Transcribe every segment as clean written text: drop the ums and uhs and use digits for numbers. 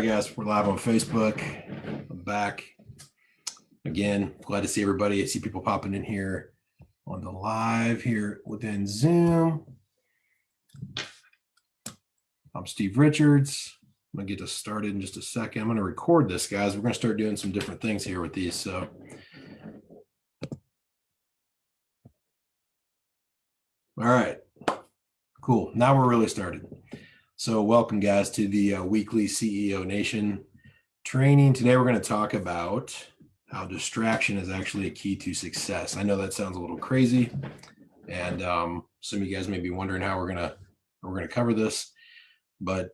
right, guys, we're live on Facebook. I'm back again. Glad to see everybody. I see people popping in here on the live here within Zoom. I'm Steve Richards. I'm going to get us started in just a second. I'm going to record this, guys. We're going to start doing some different things here with these. So, all right, cool. Now we're really started. So welcome, guys, to the weekly CEO Nation training. Today, we're going to talk about how distraction is actually a key to success. I know that sounds a little crazy, and some of you guys may be wondering how we're going to cover this, but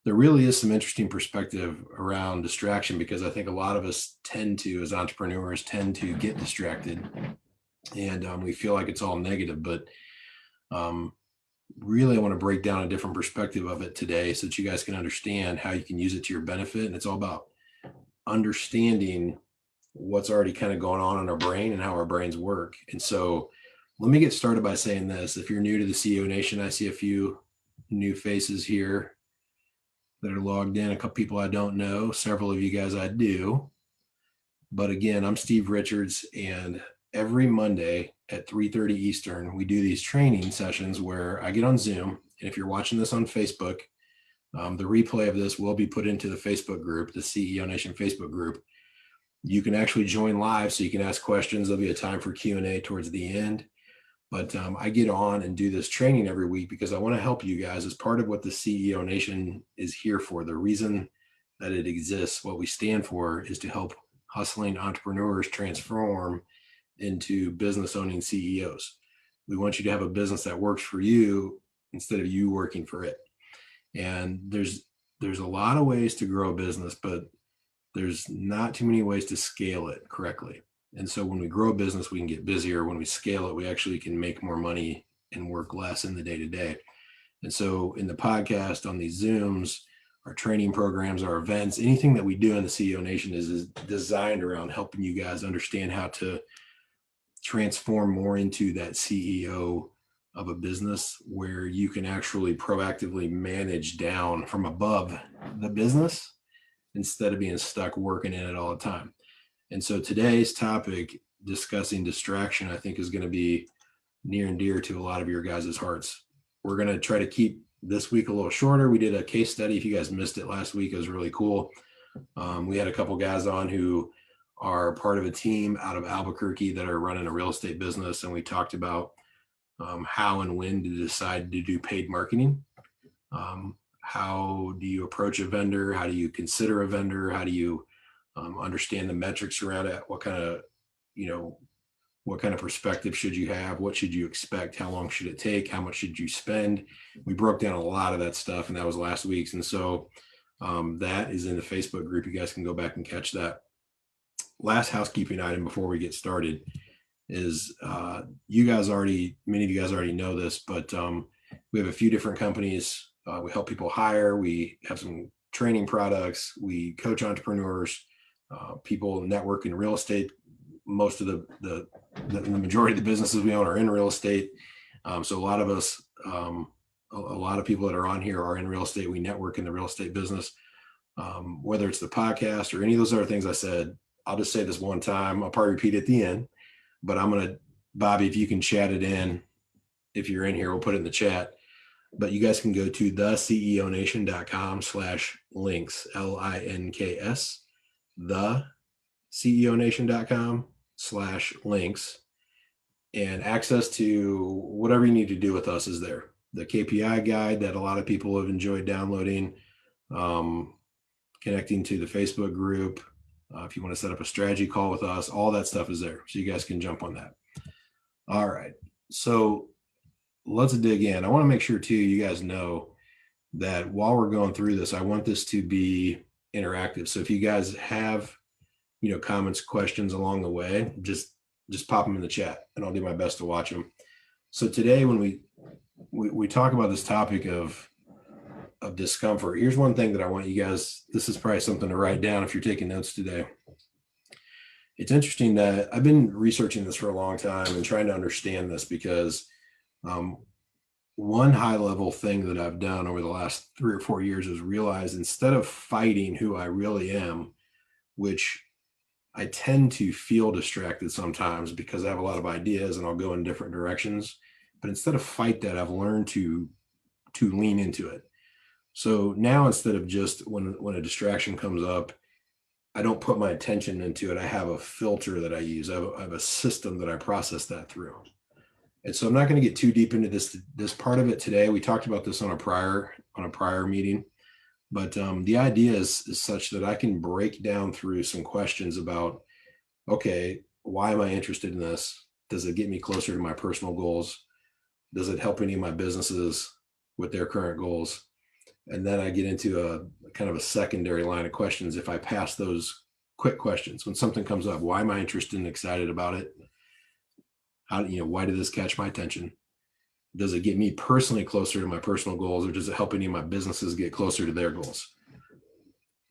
there really is some interesting perspective around distraction, because I think a lot of us tend to, as entrepreneurs, tend to get distracted, and we feel like it's all negative, but really I want to break down a different perspective of it today so that you guys can understand how you can use it to your benefit. And it's all about understanding what's already kind of going on in our brain and how our brains work. And so let me get started by saying this. If you're new to the CEO Nation, I see a few new faces here that are logged in, a couple people I don't know, several of you guys I do. But again, I'm Steve Richards, and every Monday at 3:30 Eastern, we do these training sessions where I get on Zoom. And if you're watching this on Facebook, the replay of this will be put into the Facebook group, the CEO Nation Facebook group. You can actually join live, so you can ask questions. There'll be a time for Q&A towards the end. But I get on and do this training every week because I want to help you guys as part of what the CEO Nation is here for. The reason that it exists, what we stand for, is to help hustling entrepreneurs transform into business owning CEOs. We want you to have a business that works for you instead of you working for it. And there's a lot of ways to grow a business, but there's not too many ways to scale it correctly. And so when we grow a business, we can get busier. When we scale it, we actually can make more money and work less in the day-to-day. And so in the podcast, on these Zooms, our training programs, our events, anything that we do in the CEO Nation is designed around helping you guys understand how to transform more into that CEO of a business where you can actually proactively manage down from above the business instead of being stuck working in it all the time. And so today's topic, discussing distraction, I think is going to be near and dear to a lot of your guys' hearts. We're going to try to keep this week a little shorter. We did a case study. If you guys missed it last week, it was really cool. We had a couple guys on who are part of a team out of Albuquerque that are running a real estate business. And we talked about how and when to decide to do paid marketing. How do you approach a vendor? How do you consider a vendor? How do you understand the metrics around it? What kind of perspective should you have? What should you expect? How long should it take? How much should you spend? We broke down a lot of that stuff, and that was last week's. And so that is in the Facebook group. You guys can go back and catch that. Last housekeeping item before we get started is many of you guys already know this, but we have a few different companies. We help people hire. We have some training products. We coach entrepreneurs. People network in real estate. Most of the majority of the businesses we own are in real estate. So a lot of us, a lot of people that are on here are in real estate. We network in the real estate business. Whether it's the podcast or any of those other things I said, I'll just say this one time. I'll probably repeat it at the end, but Bobby, if you can chat it in, if you're in here, we'll put it in the chat. But you guys can go to theceonation.com/links, LINKS, theceonation.com/links, and access to whatever you need to do with us is there. The KPI guide that a lot of people have enjoyed downloading, connecting to the Facebook group. If you want to set up a strategy call with us, all that stuff is there. So you guys can jump on that. All right. So let's dig in. I want to make sure too, you guys know that while we're going through this, I want this to be interactive. So if you guys have, comments, questions along the way, just pop them in the chat and I'll do my best to watch them. So today, when we talk about this topic of discomfort, here's one thing that I want you guys, this is probably something to write down if you're taking notes today. It's interesting that I've been researching this for a long time and trying to understand this because one high level thing that I've done over the last 3 or 4 years is realize instead of fighting who I really am, which I tend to feel distracted sometimes because I have a lot of ideas and I'll go in different directions. But instead of fight that, I've learned to lean into it. So now instead of just when a distraction comes up, I don't put my attention into it. I have a filter that I use. I have a system that I process that through. And so I'm not going to get too deep into this part of it today. We talked about this on a prior meeting, but the idea is such that I can break down through some questions about, okay, why am I interested in this? Does it get me closer to my personal goals? Does it help any of my businesses with their current goals? And then I get into a kind of a secondary line of questions. If I pass those quick questions, when something comes up, why am I interested and excited about it? Why did this catch my attention? Does it get me personally closer to my personal goals, or does it help any of my businesses get closer to their goals?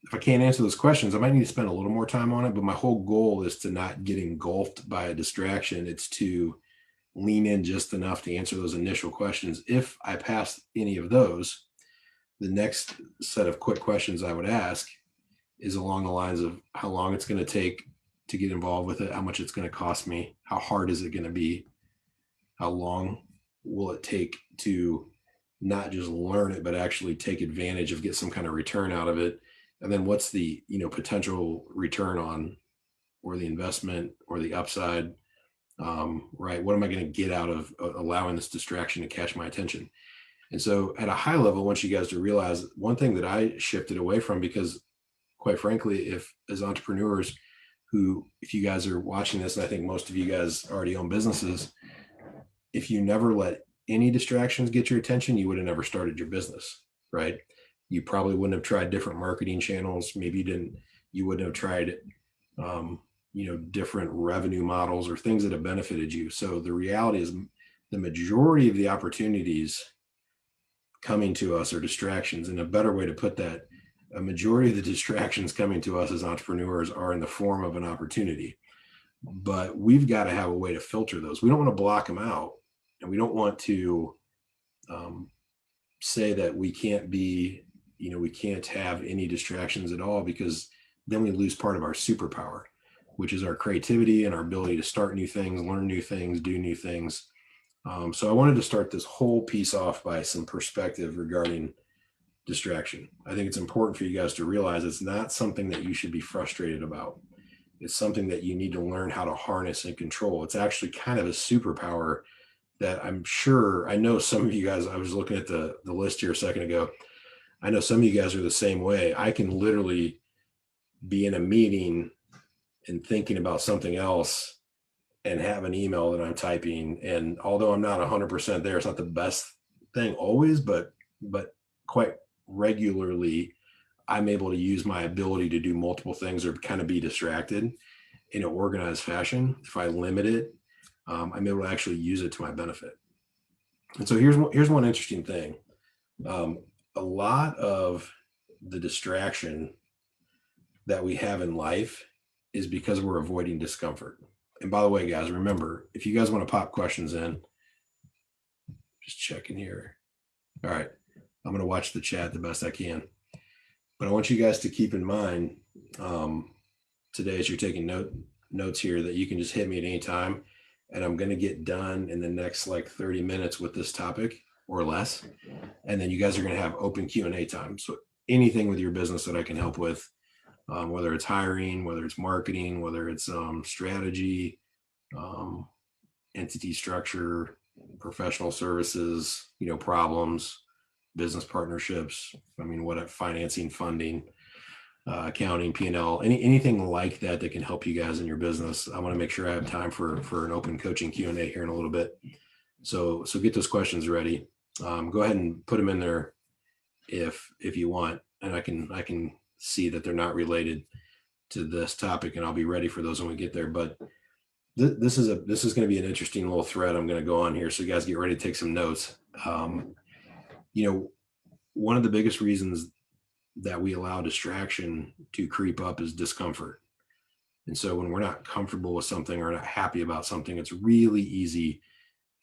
If I can't answer those questions, I might need to spend a little more time on it, but my whole goal is to not get engulfed by a distraction. It's to lean in just enough to answer those initial questions. If I pass any of those, the next set of quick questions I would ask is along the lines of how long it's going to take to get involved with it, how much it's going to cost me, how hard is it going to be, how long will it take to not just learn it, but actually take advantage of, get some kind of return out of it. And then what's the, potential return on, or the investment or the upside, right? What am I going to get out of allowing this distraction to catch my attention? And so at a high level, I want you guys to realize one thing that I shifted away from, because quite frankly, if as entrepreneurs if you guys are watching this, and I think most of you guys already own businesses, if you never let any distractions get your attention, you would have never started your business, right? You probably wouldn't have tried different marketing channels. Maybe you wouldn't have tried, different revenue models or things that have benefited you. So the reality is the majority of the opportunities coming to us are distractions. And a better way to put that, a majority of the distractions coming to us as entrepreneurs are in the form of an opportunity, but we've got to have a way to filter those. We don't want to block them out, and we don't want to say that we can't we can't have any distractions at all, because then we lose part of our superpower, which is our creativity and our ability to start new things, learn new things, do new things. So I wanted to start this whole piece off by some perspective regarding distraction. I think it's important for you guys to realize it's not something that you should be frustrated about. It's something that you need to learn how to harness and control. It's actually kind of a superpower that I know some of you guys, I was looking at the list here a second ago. I know some of you guys are the same way. I can literally be in a meeting and thinking about something else and have an email that I'm typing. And although I'm not 100% there, it's not the best thing always, but quite regularly, I'm able to use my ability to do multiple things or kind of be distracted in an organized fashion. If I limit it, I'm able to actually use it to my benefit. And so here's one interesting thing. A lot of the distraction that we have in life is because we're avoiding discomfort. And by the way, guys, remember, if you guys want to pop questions in, just checking here. All right. I'm going to watch the chat the best I can. But I want you guys to keep in mind today, as you're taking notes here, that you can just hit me at any time. And I'm going to get done in the next 30 minutes with this topic or less. And then you guys are going to have open Q&A time. So anything with your business that I can help with, whether it's hiring, whether it's marketing, whether it's strategy, entity structure, professional services, problems, business partnerships, financing, funding, accounting, P&L, anything like that can help you guys in your business. I want to make sure I have time for an open coaching Q&A here in a little bit. So get those questions ready. Go ahead and put them in there if you want, and I can see that they're not related to this topic, and I'll be ready for those when we get there. But this is going to be an interesting little thread I'm going to go on here. So you guys get ready to take some notes. One of the biggest reasons that we allow distraction to creep up is discomfort. And so when we're not comfortable with something or not happy about something, it's really easy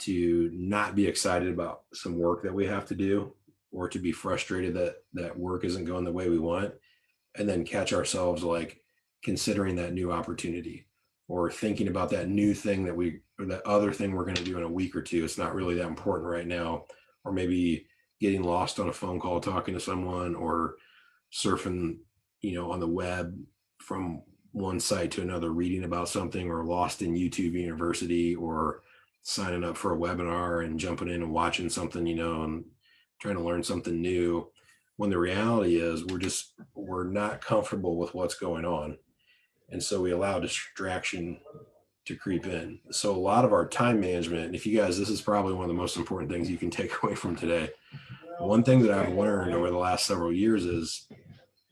to not be excited about some work that we have to do, or to be frustrated that that work isn't going the way we want, and then catch ourselves like considering that new opportunity, or thinking about that new thing that we, or that other thing we're going to do in a week or two. It's not really that important right now. Or maybe getting lost on a phone call talking to someone, or surfing, on the web from one site to another, reading about something, or lost in YouTube University, or signing up for a webinar and jumping in and watching something, and trying to learn something new. When the reality is we're not comfortable with what's going on. And so we allow distraction to creep in. So a lot of our time management, and if you guys, this is probably one of the most important things you can take away from today. One thing that I've learned over the last several years is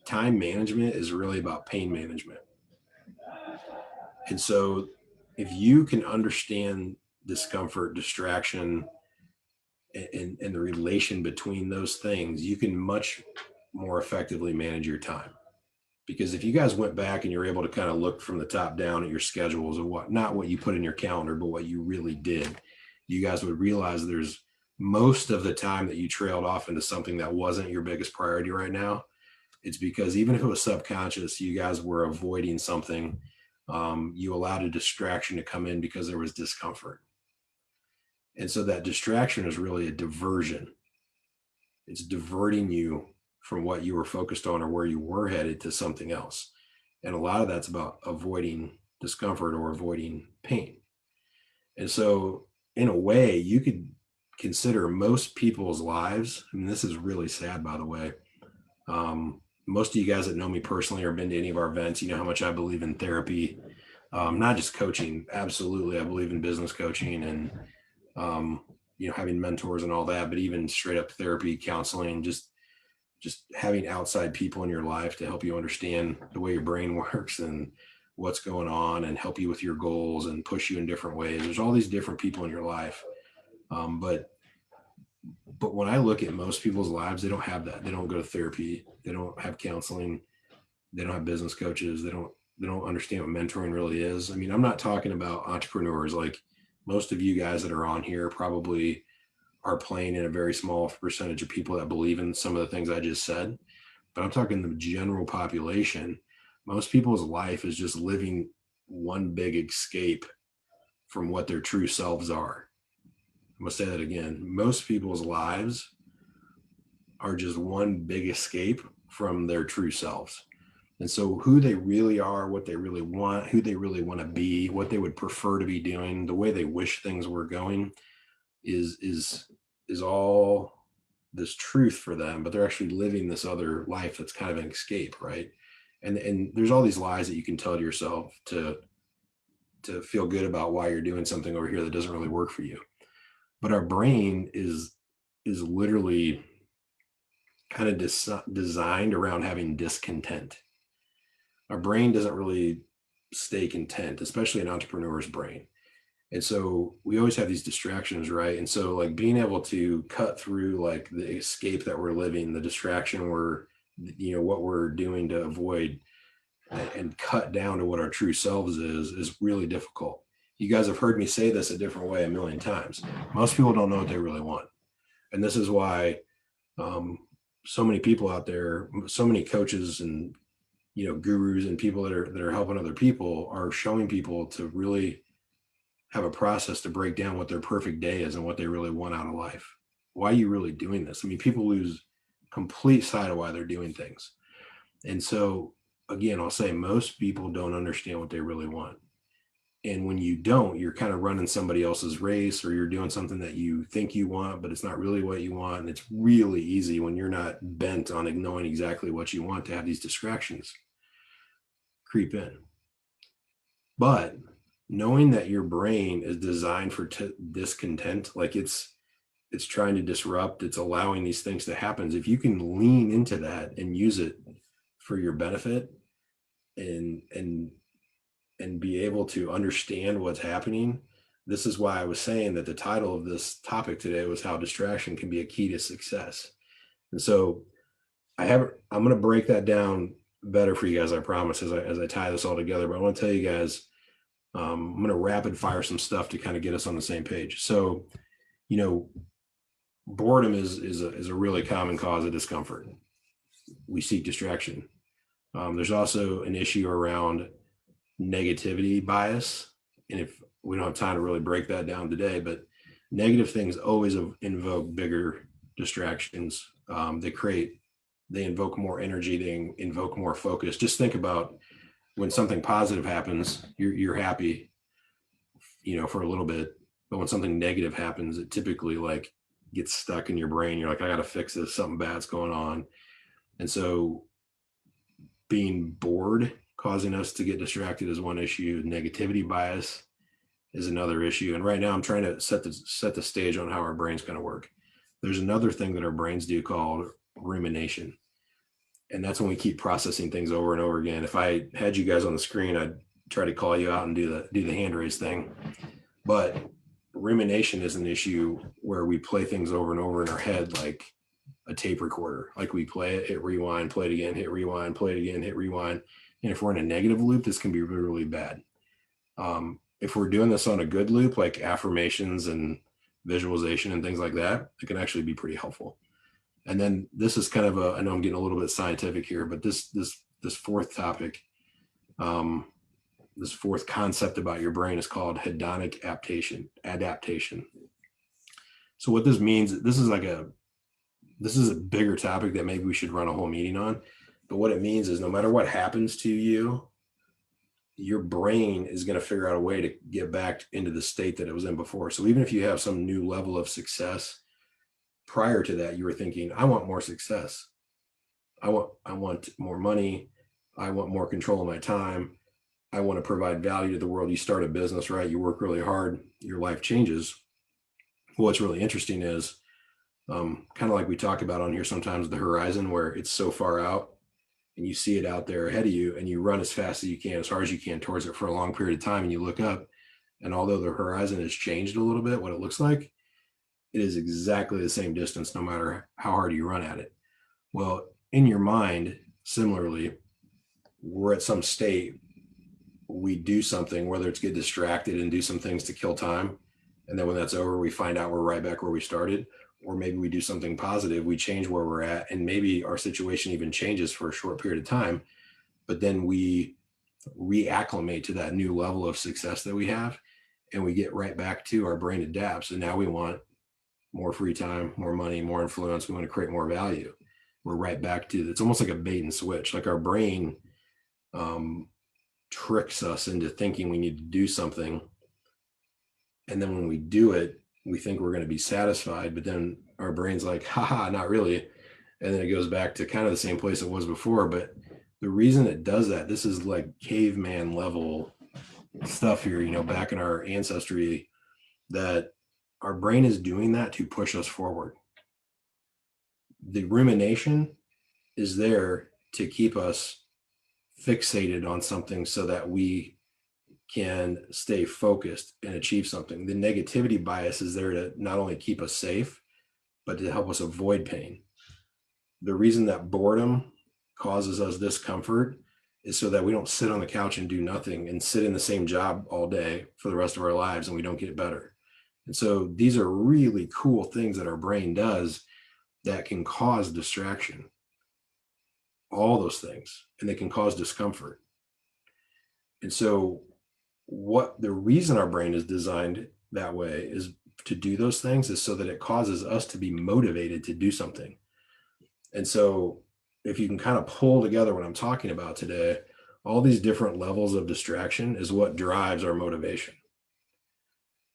time management is really about pain management. And so if you can understand discomfort, distraction, and the relation between those things, you can much more effectively manage your time. Because if you guys went back and you're able to kind of look from the top down at your schedules of what, not what you put in your calendar, but what you really did, you guys would realize there's most of the time that you trailed off into something that wasn't your biggest priority right now. It's because even if it was subconscious, you guys were avoiding something. You allowed a distraction to come in because there was discomfort. And so that distraction is really a diversion. It's diverting you from what you were focused on or where you were headed to something else. And a lot of that's about avoiding discomfort or avoiding pain. And so in a way, you could consider most people's lives, and this is really sad, by the way. Most of you guys that know me personally or been to any of our events, you know how much I believe in therapy, not just coaching. Absolutely. I believe in business coaching and, having mentors and all that, but even straight up therapy, counseling, just having outside people in your life to help you understand the way your brain works and what's going on, and help you with your goals and push you in different ways. There's all these different people in your life. But when I look at most people's lives, they don't have that. They don't go to therapy. They don't have counseling. They don't have business coaches. They don't understand what mentoring really is. I mean, I'm not talking about entrepreneurs. Like most of you guys that are on here probably are playing in a very small percentage of people that believe in some of the things I just said. But I'm talking the general population. Most people's life is just living one big escape from what their true selves are. I'm going to say that again. Most people's lives are just one big escape from their true selves. And so who they really are, what they really want, who they really want to be, what they would prefer to be doing, the way they wish things were going is all this truth for them, but they're actually living this other life that's kind of an escape, right? And there's all these lies that you can tell to yourself to feel good about why you're doing something over here that doesn't really work for you. But our brain is literally kind of designed around having discontent. Our brain doesn't really stay content, especially an entrepreneur's brain. And so we always have these distractions, right? And so like being able to cut through like the escape that we're living, the distraction what we're doing to avoid, and cut down to what our true selves is really difficult. You guys have heard me say this a different way a million times. Most people don't know what they really want. And this is why so many people out there, so many coaches and, gurus and people that are helping other people are showing people to really have a process to break down what their perfect day is and what they really want out of life. Why are you really doing this? I mean, people lose complete sight of why they're doing things. And so again, I'll say most people don't understand what they really want. And when you don't, you're kind of running somebody else's race, or you're doing something that you think you want, but it's not really what you want. And it's really easy when you're not bent on knowing exactly what you want to have these distractions creep in. But knowing that your brain is designed for discontent, like it's trying to disrupt, it's allowing these things to happen. If you can lean into that and use it for your benefit and be able to understand what's happening. This is why I was saying that the title of this topic today was how distraction can be a key to success. And so I'm going to break that down better for you guys, I promise, as I tie this all together. But I want to tell you guys, I'm going to rapid fire some stuff to kind of get us on the same page. So, you know, boredom is a really common cause of discomfort. We seek distraction. There's also an issue around negativity bias. And if we don't have time to really break that down today, but negative things always invoke bigger distractions. They invoke more energy, they invoke more focus. Just think about when something positive happens, you're happy, for a little bit. But when something negative happens, it typically like gets stuck in your brain. You're like, I got to fix this. Something bad's going on. And so being bored causing us to get distracted is one issue. Negativity bias is another issue. And right now I'm trying to set the stage on how our brain's going to work. There's another thing that our brains do called rumination. And that's when we keep processing things over and over again. If I had you guys on the screen, I'd try to call you out and do the hand raise thing. But rumination is an issue where we play things over and over in our head like a tape recorder. Like we play it, hit rewind, play it again, hit rewind, play it again, hit rewind. And if we're in a negative loop, this can be really, really bad. If we're doing this on a good loop, like affirmations and visualization and things like that, it can actually be pretty helpful. And then this is kind of I know I'm getting a little bit scientific here, but this fourth topic, this fourth concept about your brain is called hedonic adaptation. So what this means, this is a bigger topic that maybe we should run a whole meeting on. But what it means is no matter what happens to you, your brain is going to figure out a way to get back into the state that it was in before. So even if you have some new level of success, prior to that, you were thinking, I want more success. I want more money. I want more control of my time. I want to provide value to the world. You start a business, right? You work really hard. Your life changes. What's really interesting is kind of like we talk about on here sometimes, the horizon, where it's so far out and you see it out there ahead of you and you run as fast as you can, as hard as you can towards it for a long period of time. And you look up, and although the horizon has changed a little bit, what it looks like, it is exactly the same distance, no matter how hard you run at it. Well, in your mind, similarly, we're at some state, we do something, whether it's get distracted and do some things to kill time. And then when that's over, we find out we're right back where we started. Or maybe we do something positive, we change where we're at, and maybe our situation even changes for a short period of time, but then we reacclimate to that new level of success that we have, and we get right back to our brain adapts. And now we want more free time, more money, more influence. We want to create more value. We're right back to, it's almost like a bait and switch. Like our brain tricks us into thinking we need to do something. And then when we do it, we think we're going to be satisfied, but then our brain's like, haha, not really. And then it goes back to kind of the same place it was before. But the reason it does that, this is like caveman level stuff here, back in our ancestry, that our brain is doing that to push us forward. The rumination is there to keep us fixated on something so that we can stay focused and achieve something. The negativity bias is there to not only keep us safe, but to help us avoid pain. The reason that boredom causes us discomfort is so that we don't sit on the couch and do nothing and sit in the same job all day for the rest of our lives and we don't get better. And so these are really cool things that our brain does that can cause distraction, all those things, and they can cause discomfort. And so the reason our brain is designed that way is to do those things, is so that it causes us to be motivated to do something. And so if you can kind of pull together what I'm talking about today, all these different levels of distraction is what drives our motivation.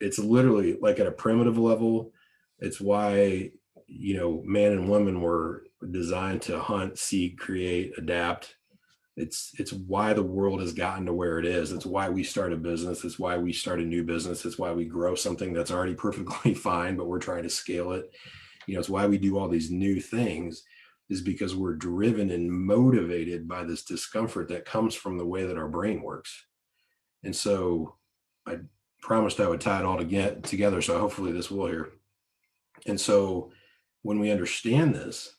It's literally like at a primitive level. It's why, man and woman were designed to hunt, seek, create, adapt. It's why the world has gotten to where it is. It's why we start a business. It's why we start a new business. It's why we grow something that's already perfectly fine, but we're trying to scale it. It's why we do all these new things, is because we're driven and motivated by this discomfort that comes from the way that our brain works. And so I promised I would tie it all together. So hopefully this will here. And so when we understand this,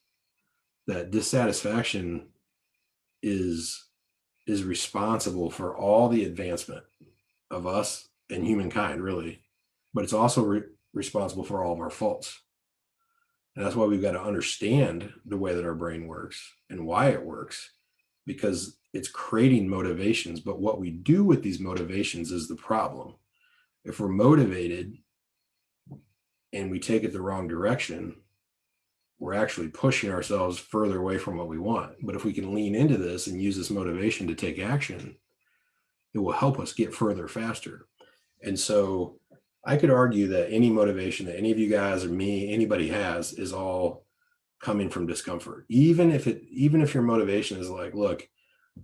that dissatisfaction is responsible for all the advancement. of us and humankind, really, but it's also responsible for all of our faults. And that's why we've got to understand the way that our brain works and why it works, because it's creating motivations. But what we do with these motivations is the problem. If we're motivated and we take it the wrong direction, we're actually pushing ourselves further away from what we want. But if we can lean into this and use this motivation to take action, it will help us get further faster. And so I could argue that any motivation that any of you guys or me, anybody has, is all coming from discomfort. Even if your motivation is like, look,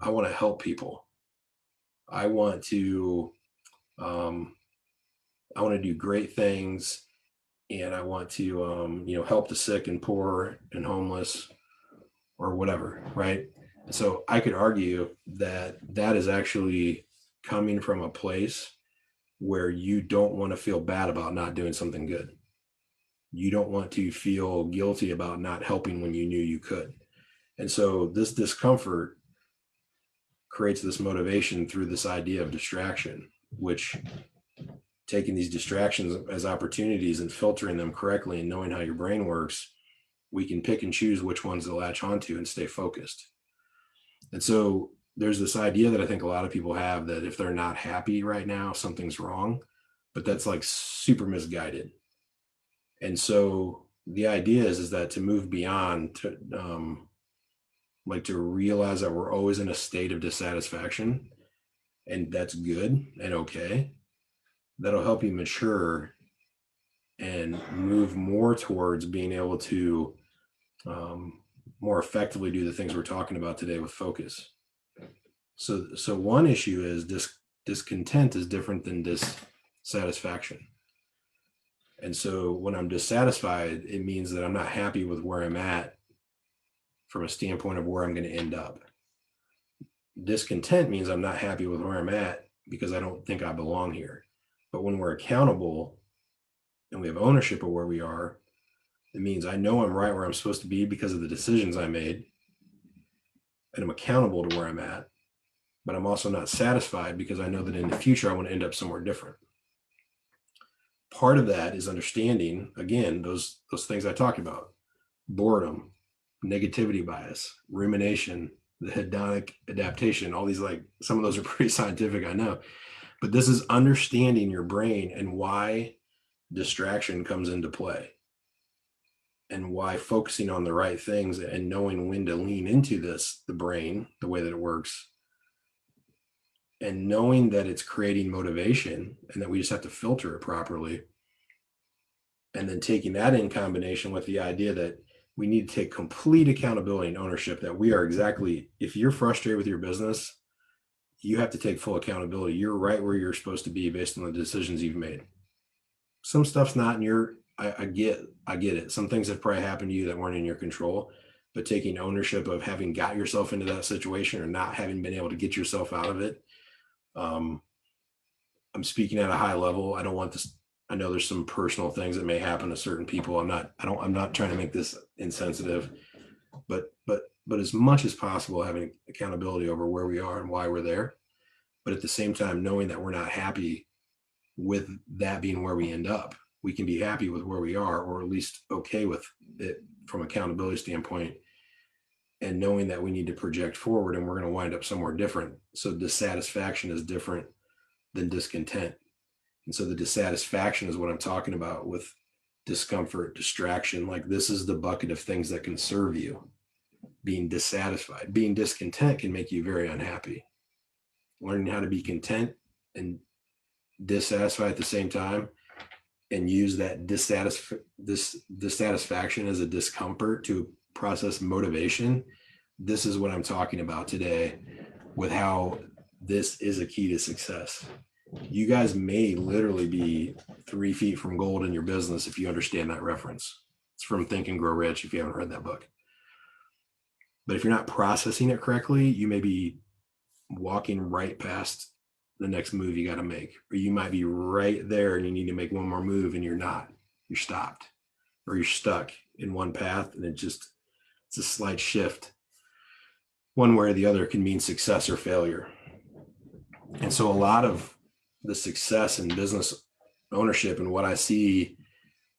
I want to help people. I want to do great things, and I want to help the sick and poor and homeless or whatever, right? So I could argue that that is actually coming from a place where you don't want to feel bad about not doing something good. You don't want to feel guilty about not helping when you knew you could. And so this discomfort creates this motivation through this idea of distraction, which, taking these distractions as opportunities and filtering them correctly and knowing how your brain works, we can pick and choose which ones to latch onto and stay focused. And so there's this idea that I think a lot of people have, that if they're not happy right now, something's wrong, but that's like super misguided. And so the idea is that to move beyond, to realize that we're always in a state of dissatisfaction, and that's good and okay. That'll help you mature and move more towards being able to more effectively do the things we're talking about today with focus. So one issue is discontent is different than dissatisfaction. And so when I'm dissatisfied, it means that I'm not happy with where I'm at from a standpoint of where I'm going to end up. Discontent means I'm not happy with where I'm at because I don't think I belong here. But when we're accountable and we have ownership of where we are, it means I know I'm right where I'm supposed to be because of the decisions I made, and I'm accountable to where I'm at, but I'm also not satisfied because I know that in the future I want to end up somewhere different. Part of that is understanding, again, those things I talked about: boredom, negativity bias, rumination, the hedonic adaptation. All these, like, some of those are pretty scientific, I know, but this is understanding your brain and why distraction comes into play, and why focusing on the right things and knowing when to lean into the brain, the way that it works, and knowing that it's creating motivation and that we just have to filter it properly. And then taking that in combination with the idea that we need to take complete accountability and ownership, that we are exactly, if you're frustrated with your business, you have to take full accountability. You're right where you're supposed to be based on the decisions you've made. Some stuff's not in your, I get it. Some things have probably happened to you that weren't in your control, but taking ownership of having got yourself into that situation or not having been able to get yourself out of it. I'm speaking at a high level. I don't want this. I know there's some personal things that may happen to certain people. I'm not trying to make this insensitive, but as much as possible, having accountability over where we are and why we're there. But at the same time, knowing that we're not happy with that being where we end up. We can be happy with where we are, or at least okay with it from accountability standpoint, and knowing that we need to project forward and we're going to wind up somewhere different. So dissatisfaction is different than discontent. And so the dissatisfaction is what I'm talking about with discomfort, distraction. Like, this is the bucket of things that can serve you. Being dissatisfied, being discontent can make you very unhappy. Learning how to be content and dissatisfied at the same time, and use that dissatisfaction as a discomfort to process motivation. This is what I'm talking about today, with how this is a key to success. You guys may literally be 3 feet from gold in your business if you understand that reference. It's from Think and Grow Rich, if you haven't read that book. But if you're not processing it correctly, you may be walking right past the next move you got to make, or you might be right there and you need to make one more move and you're not. You're stopped, or you're stuck in one path, and it's a slight shift one way or the other can mean success or failure. And so a lot of the success in business ownership and what I see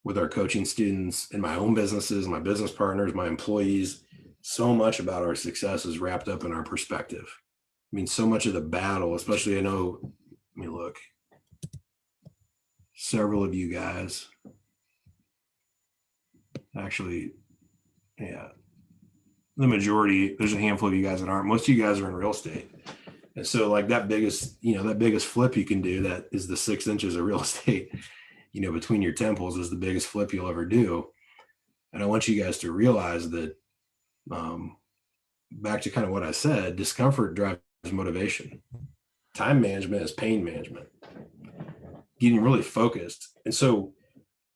with our coaching students in my own businesses, my business partners, my employees, so much about our success is wrapped up in our perspective. I mean, so much of the battle, especially look, several of you guys actually, yeah, the majority, there's a handful of you guys that aren't. Most of you guys are in real estate. And so like that biggest flip you can do, that is the 6 inches of real estate, between your temples, is the biggest flip you'll ever do. And I want you guys to realize that, back to kind of what I said, discomfort drives motivation. Time management is pain management. Getting really focused. And so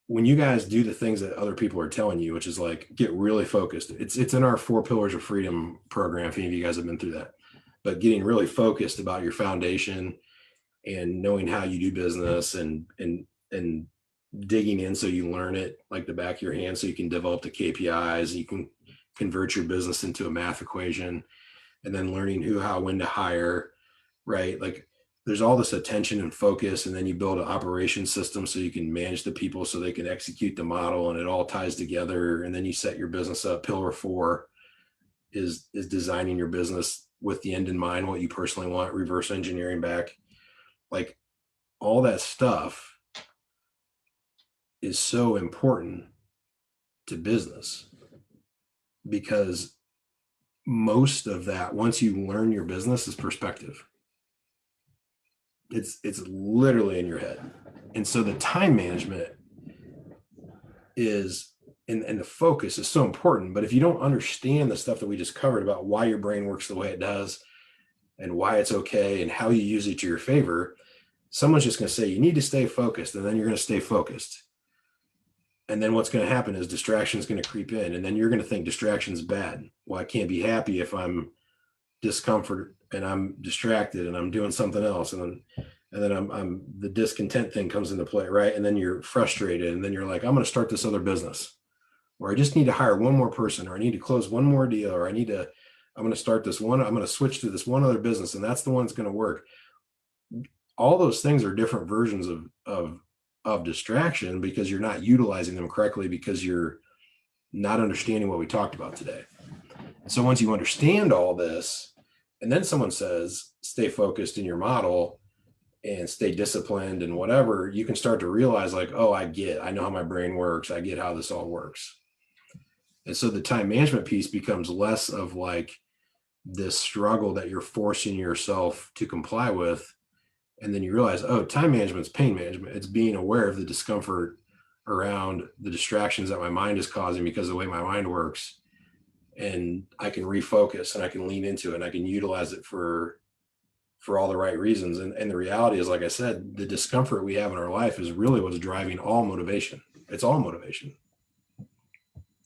when you guys do the things that other people are telling you, which is like, get really focused. It's in our 4 Pillars of Freedom program, if any of you guys have been through that. But getting really focused about your foundation and knowing how you do business and digging in so you learn it like the back of your hand, so you can develop the KPIs, you can convert your business into a math equation, and then learning who, how, when to hire, right? Like there's all this attention and focus, and then you build an operation system so you can manage the people so they can execute the model, and it all ties together. And then you set your business up. Pillar 4 is designing your business with the end in mind, what you personally want, reverse engineering back. Like all that stuff is so important to business, because most of that, once you learn your business, is perspective. It's literally in your head. And so the time management is, and the focus is so important. But if you don't understand the stuff that we just covered about why your brain works the way it does and why it's okay and how you use it to your favor, someone's just going to say, you need to stay focused. And then you're going to stay focused. And then what's going to happen is distraction is going to creep in. And then you're going to think distraction is bad. Well, I can't be happy if I'm discomfort and I'm distracted and I'm doing something else. And then I'm the discontent thing comes into play, right? And then you're frustrated. And then you're like, I'm going to start this other business, or I just need to hire one more person, or I need to close one more deal, or I'm going to start this one. I'm going to switch to this one other business, and that's the one that's going to work. All those things are different versions of distraction, because you're not utilizing them correctly, because you're not understanding what we talked about today. And so once you understand all this, and then someone says, stay focused in your model and stay disciplined and whatever, you can start to realize like, oh, I know how my brain works. I get how this all works. And so the time management piece becomes less of like this struggle that you're forcing yourself to comply with. And then you realize, oh, time management is pain management. It's being aware of the discomfort around the distractions that my mind is causing because of the way my mind works. And I can refocus and I can lean into it and I can utilize it for all the right reasons. And the reality is, like I said, the discomfort we have in our life is really what's driving all motivation. It's all motivation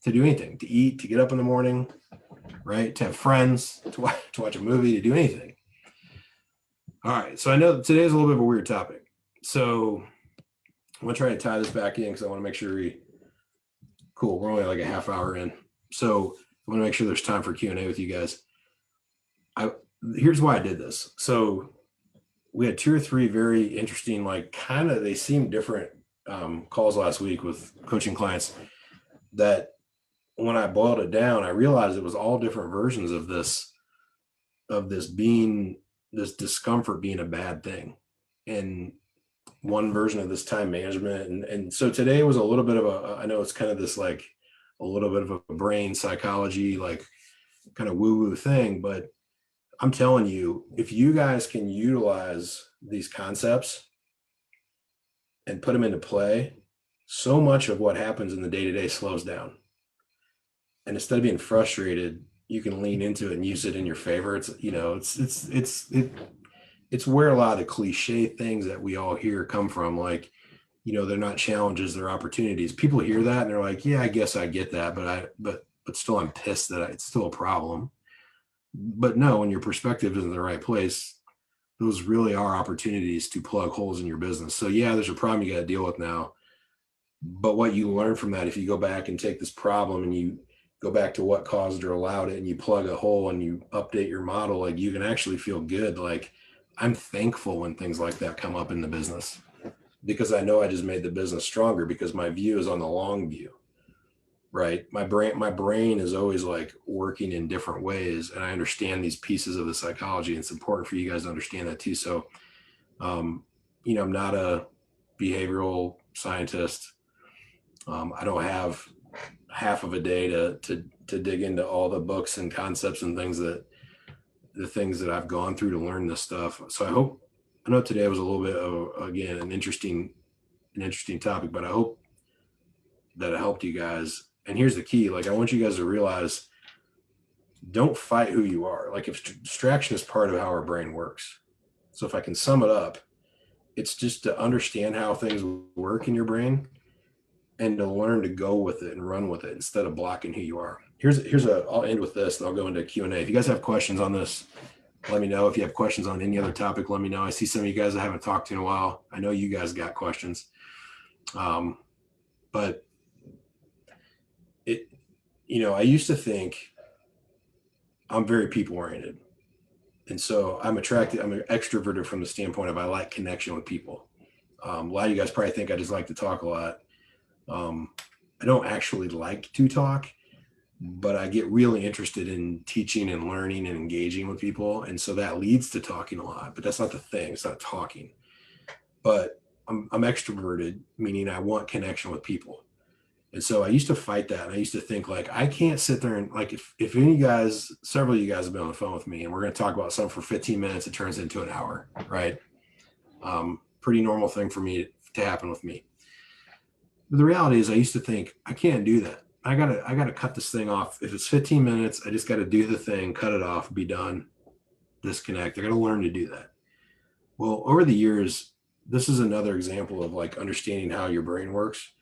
to do anything, to eat, to get up in the morning, right? To have friends, to watch a movie, to do anything. All right. So I know today is a little bit of a weird topic. So I'm going to try to tie this back in because I want to make sure cool. We're only like a half hour in. So I want to make sure there's time for Q&A with you guys. Here's why I did this. So we had 2 or 3 very interesting, like kind of, they seem different calls last week with coaching clients that when I boiled it down, I realized it was all different versions of this discomfort being a bad thing. And one version of this time management. And so today was a little bit of I know it's kind of this like a little bit of a brain psychology, like kind of woo-woo thing, but I'm telling you, if you guys can utilize these concepts and put them into play, so much of what happens in the day-to-day slows down. And instead of being frustrated, you can lean into it and use it in your favor. It's where a lot of the cliche things that we all hear come from. Like, they're not challenges, they're opportunities. People hear that and they're like, yeah, I guess I get that, but still I'm pissed that it's still a problem. But no, when your perspective is in the right place, those really are opportunities to plug holes in your business. So yeah, there's a problem you got to deal with now. But what you learn from that, if you go back and take this problem and you go back to what caused or allowed it and you plug a hole and you update your model, like you can actually feel good. Like I'm thankful when things like that come up in the business, because I know I just made the business stronger because my view is on the long view, right? My brain is always like working in different ways, and I understand these pieces of the psychology. And it's important for you guys to understand that too. So, um, I'm not a behavioral scientist. I don't have half of a day to dig into all the books and concepts and things that I've gone through to learn this stuff. So I know today was a little bit of, again, an interesting topic, but I hope that it helped you guys. And here's the key. Like, I want you guys to realize, don't fight who you are. Like, if distraction is part of how our brain works. So if I can sum it up, it's just to understand how things work in your brain and to learn to go with it and run with it instead of blocking who you are. I'll end with this and I'll go into Q&A. If you guys have questions on this, let me know. If you have questions on any other topic, let me know. I see some of you guys I haven't talked to in a while. I know you guys got questions. But I used to think I'm very people oriented. And so I'm extroverted from the standpoint of I like connection with people. A lot of you guys probably think I just like to talk a lot. I don't actually like to talk, but I get really interested in teaching and learning and engaging with people. And so that leads to talking a lot, but that's not the thing. It's not talking. But I'm extroverted, meaning I want connection with people. And so I used to fight that. And I used to think, like, I can't sit there and, like, if any of you guys, several of you guys have been on the phone with me and we're going to talk about something for 15 minutes, it turns into an hour, right? Pretty normal thing for me to happen with me. But the reality is I used to think, I can't do that. I gotta cut this thing off. If it's 15 minutes, I just got to do the thing, cut it off, be done, disconnect. I got to learn to do that. Well, over the years, this is another example of, like, understanding how your brain works.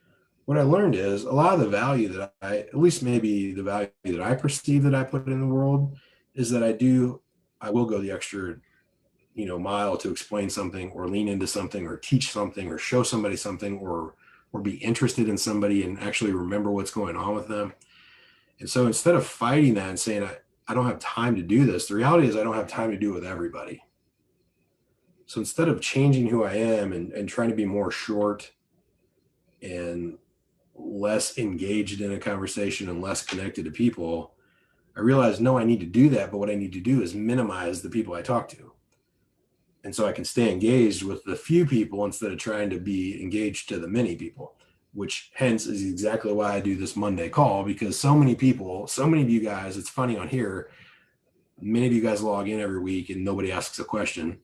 What I learned is a lot of the value that at least maybe the value that I perceive that I put in the world, is that I will go the extra, mile to explain something or lean into something or teach something or show somebody something or be interested in somebody and actually remember what's going on with them. And so instead of fighting that and saying, I don't have time to do this, the reality is I don't have time to do it with everybody. So instead of changing who I am and trying to be more short and less engaged in a conversation and less connected to people, I realized, no, I need to do that. But what I need to do is minimize the people I talk to. And so I can stay engaged with the few people instead of trying to be engaged to the many people, which hence is exactly why I do this Monday call, because so many of you guys, it's funny on here, many of you guys log in every week and nobody asks a question.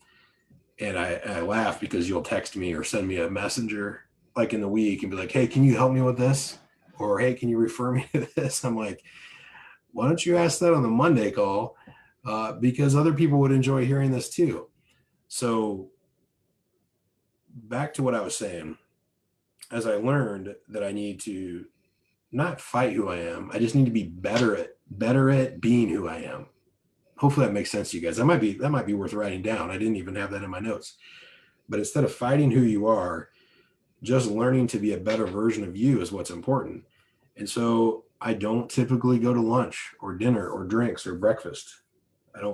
And I laugh because you'll text me or send me a messenger like in the week and be like, hey, can you help me with this? Or, hey, can you refer me to this? I'm like, why don't you ask that on the Monday call? Because other people would enjoy hearing this too. So back to what I was saying, as I learned that I need to not fight who I am, I just need to be better at being who I am. Hopefully that makes sense to you guys. That might be worth writing down. I didn't even have that in my notes. But instead of fighting who you are, just learning to be a better version of you is what's important. And so I don't typically go to lunch or dinner or drinks or breakfast.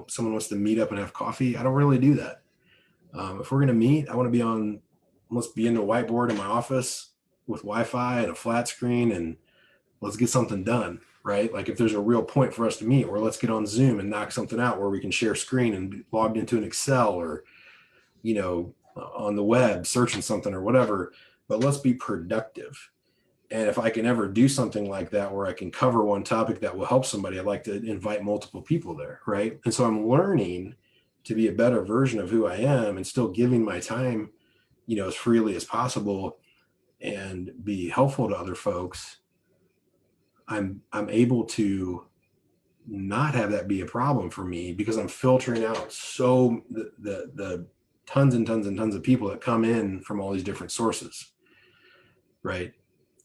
Someone wants to meet up and have coffee, I don't really do that. If we're going to meet, let's be in the whiteboard in my office with Wi-Fi and a flat screen, and let's get something done, right? Like, if there's a real point for us to meet, or let's get on Zoom and knock something out where we can share screen and be logged into an Excel or, on the web searching something or whatever, but let's be productive. And if I can ever do something like that where I can cover one topic that will help somebody, I'd like to invite multiple people there, right? And so I'm learning to be a better version of who I am and still giving my time, as freely as possible and be helpful to other folks. I'm able to not have that be a problem for me because I'm filtering out the tons and tons and tons of people that come in from all these different sources, right?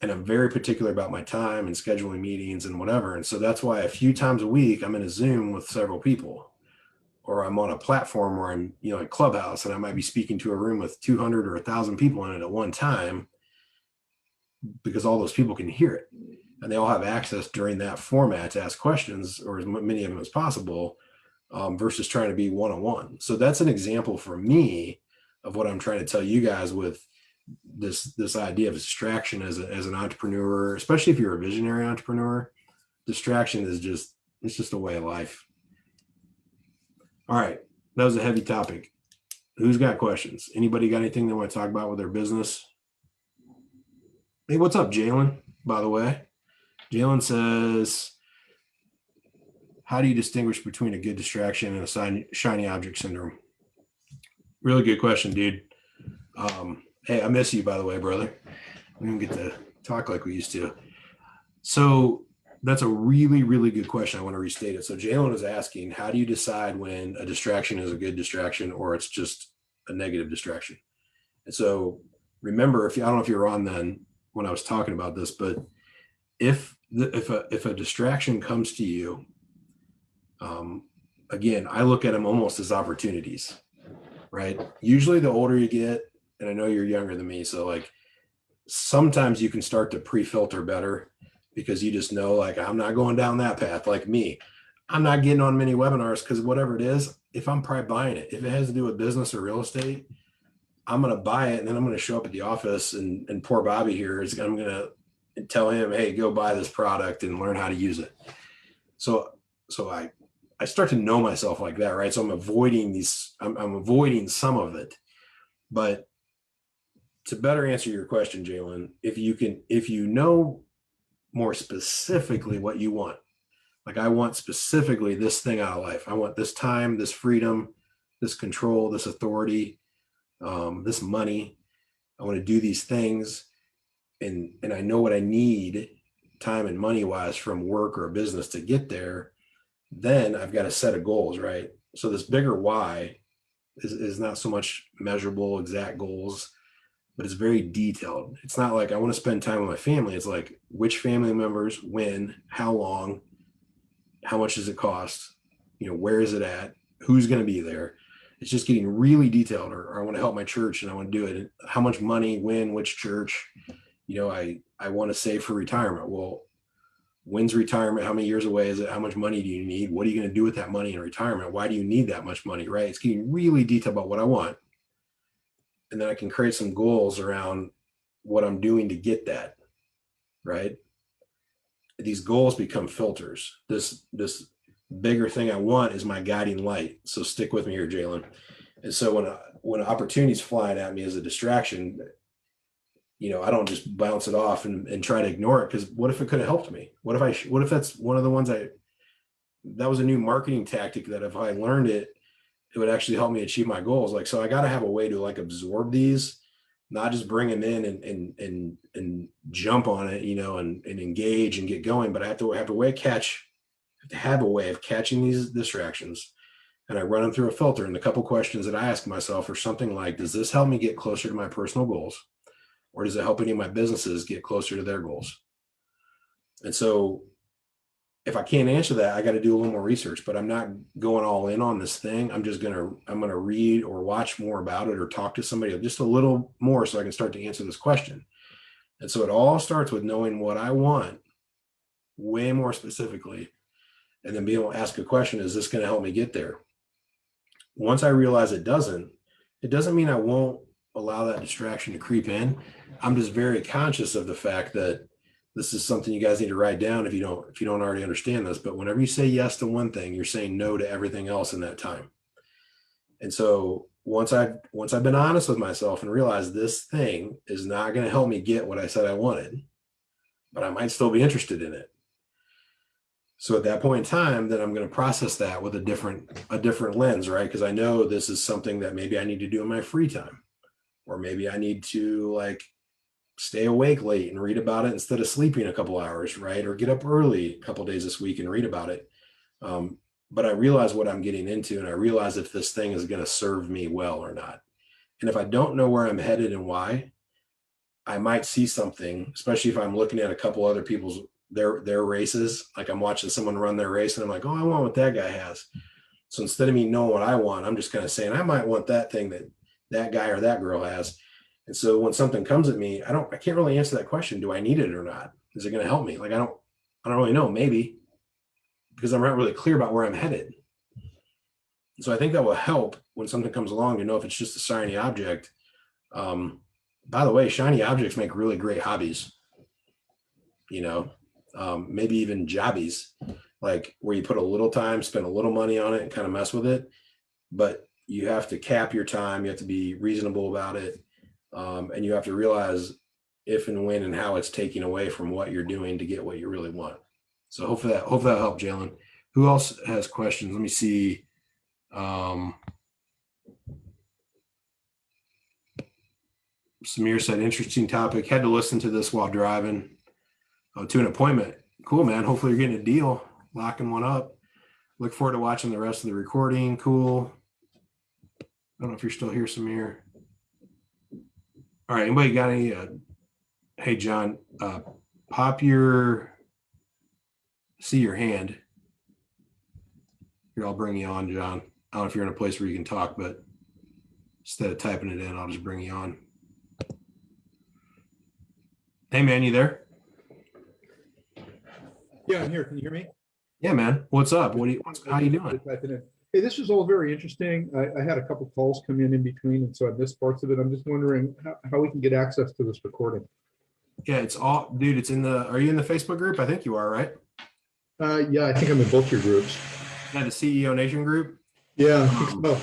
And I'm very particular about my time and scheduling meetings and whatever. And so that's why a few times a week I'm in a Zoom with several people, or I'm on a platform where I'm, at Clubhouse, and I might be speaking to a room with 200 or 1,000 people in it at one time, because all those people can hear it and they all have access during that format to ask questions, or as many of them as possible. versus trying to be one-on-one. So that's an example for me of what I'm trying to tell you guys with this idea of distraction as an entrepreneur, especially if you're a visionary entrepreneur. Distraction is it's just a way of life. All right, that was a heavy topic. Who's got questions? Anybody got anything they want to talk about with their business? Hey, what's up, Jalen? By the way, Jalen says, how do you distinguish between a good distraction and a shiny object syndrome? Really good question, dude. Hey, I miss you, by the way, brother. We don't get to talk like we used to. So that's a really, really good question. I want to restate it. So Jalen is asking, how do you decide when a distraction is a good distraction or it's just a negative distraction? And so remember, I don't know if you were on then when I was talking about this, but if a distraction comes to you, again, I look at them almost as opportunities, right? Usually the older you get, and I know you're younger than me, so like sometimes you can start to pre-filter better because you just know, like, I'm not going down that path. Like me, I'm not getting on many webinars because whatever it is, if I'm probably buying it, if it has to do with business or real estate, I'm going to buy it. And then I'm going to show up at the office and poor Bobby here is I'm going to tell him, hey, go buy this product and learn how to use it. So I start to know myself like that, right? So I'm avoiding I'm avoiding some of it. But to better answer your question, Jalen, if you know more specifically what you want, like I want specifically this thing out of life. I want this time, this freedom, this control, this authority, this money. I want to do these things. And I know what I need time and money wise from work or business to get there. Then I've got a set of goals, right? So this bigger why is not so much measurable, exact goals, but it's very detailed. It's not like I want to spend time with my family. It's like which family members, when, how long, how much does it cost? Where is it at? Who's going to be there? It's just getting really detailed. Or I want to help my church and I want to do it. How much money, when, which church? I want to save for retirement. Well, when's retirement? How many years away is it? How much money do you need? What are you going to do with that money in retirement? Why do you need that much money, right? It's getting really detailed about what I want. And then I can create some goals around what I'm doing to get that, right? These goals become filters. This bigger thing I want is my guiding light. So stick with me here, Jalen. And so when opportunities flying at me as a distraction, I don't just bounce it off and try to ignore it, because what if it could have helped me? What if that's one of the ones that was a new marketing tactic that if I learned it would actually help me achieve my goals. Like, so I got to have a way to like absorb these, not just bring them in and jump on it, and engage and get going, but I have to have a way of catching these distractions. And I run them through a filter. And a couple questions that I ask myself are something like, does this help me get closer to my personal goals? Or does it help any of my businesses get closer to their goals? And so if I can't answer that, I got to do a little more research, but I'm not going all in on this thing. I'm going to read or watch more about it or talk to somebody just a little more so I can start to answer this question. And so it all starts with knowing what I want way more specifically, and then being able to ask a question, is this going to help me get there? Once I realize it doesn't mean I won't allow that distraction to creep in. I'm just very conscious of the fact that this is something you guys need to write down if you don't already understand this. But whenever you say yes to one thing, you're saying no to everything else in that time. And so once I've been honest with myself and realized this thing is not going to help me get what I said I wanted, but I might still be interested in it. So at that point in time, then I'm going to process that with a different lens, right? Because I know this is something that maybe I need to do in my free time, or maybe I need to like stay awake late and read about it instead of sleeping a couple hours, right? Or get up early a couple days this week and read about it. But I realize what I'm getting into, and I realize if this thing is going to serve me well or not. And if I don't know where I'm headed and why, I might see something, especially if I'm looking at a couple other people's their races. Like I'm watching someone run their race and I'm like, oh, I want what that guy has. So instead of me knowing what I want, I'm just kind of saying I might want that thing that guy or that girl has. And so when something comes at me, I can't really answer that question. Do I need it or not? Is it going to help me? Like, I don't really know, maybe, because I'm not really clear about where I'm headed. So I think that will help when something comes along to know if it's just a shiny object. By the way, shiny objects make really great hobbies, you know, maybe even jobbies, like where you put a little time, spend a little money on it and kind of mess with it. But you have to cap your time. You have to be reasonable about it. And you have to realize if and when and how it's taking away from what you're doing to get what you really want. So hopefully that helped, Jalen. Who else has questions? Let me see. Samir said, interesting topic. Had to listen to this while driving to an appointment. Cool, man. Hopefully you're getting a deal, locking one up. Look forward to watching the rest of the recording. Cool. I don't know if you're still here, Samir. All right. Anybody got any? Hey, John, see your hand. Here, I'll bring you on, John. I don't know if you're in a place where you can talk, but instead of typing it in, I'll just bring you on. Hey, man, you there? Yeah, I'm here. Can you hear me? Yeah, man. What's up? How you doing? Hey, this was all very interesting. I had a couple calls come in between, and so I missed parts of it. I'm just wondering how we can get access to this recording. Yeah, it's all, dude, it's in the, are you in the Facebook group? I think you are, right? Yeah, I think I'm in both your groups. Yeah, the CEO Nation group. Yeah, I think so.